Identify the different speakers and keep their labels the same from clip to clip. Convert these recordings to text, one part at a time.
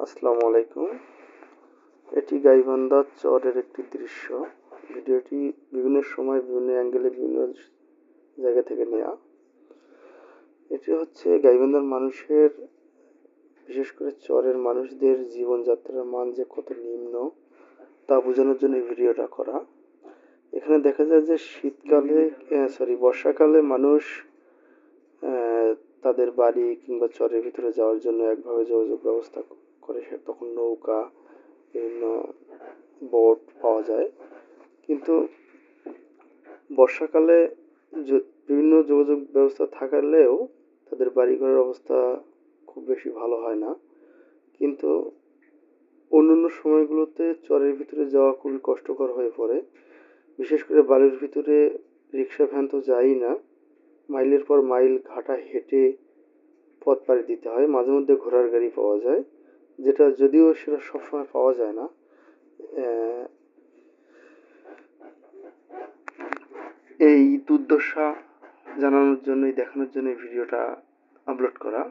Speaker 1: আসসালামু আলাইকুম। এটি গাইবান্ধা চরের একটি দৃশ্য। ভিডিওটি বিভিন্ন সময় বিভিন্ন অ্যাঙ্গেলে বিভিন্ন জায়গা থেকে নেওয়া। এটি হচ্ছে গাইবান্ধার মানুষের, বিশেষ করে চরের মানুষদের জীবনযাত্রার মান যে কত নিম্ন তা বোঝানোর জন্য এই ভিডিওটা করা। এখানে দেখা যায় যে বর্ষাকালে মানুষ তাদের বাড়ি কিংবা চরের ভিতরে যাওয়ার জন্য একভাবে যোগাযোগ ব্যবস্থা করে, তখন নৌকা, বিভিন্ন বোট পাওয়া যায়। কিন্তু বর্ষাকালে বিভিন্ন যোগাযোগ ব্যবস্থা থাকলেও তাদের বাড়িঘরের অবস্থা খুব বেশি ভালো হয় না। কিন্তু অন্যান্য সময়গুলোতে চরের ভিতরে যাওয়া খুবই কষ্টকর হয়ে পড়ে। বিশেষ করে বাড়ির ভিতরে রিক্সা ভ্যান তো যায়ই না, মাইলের পর মাইল ঘাটা হেঁটে পথ পাড়ি দিতে হয়। মাঝে মধ্যে ঘোড়ার গাড়ি পাওয়া যায়, যেটা যদিও সেটা সবসময় পাওয়া যায় না। এই দুর্দশা জানানোর জন্যই, দেখানোর জন্য ভিডিওটা আপলোড করা।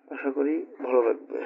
Speaker 1: আশা করি ভালো লাগবে।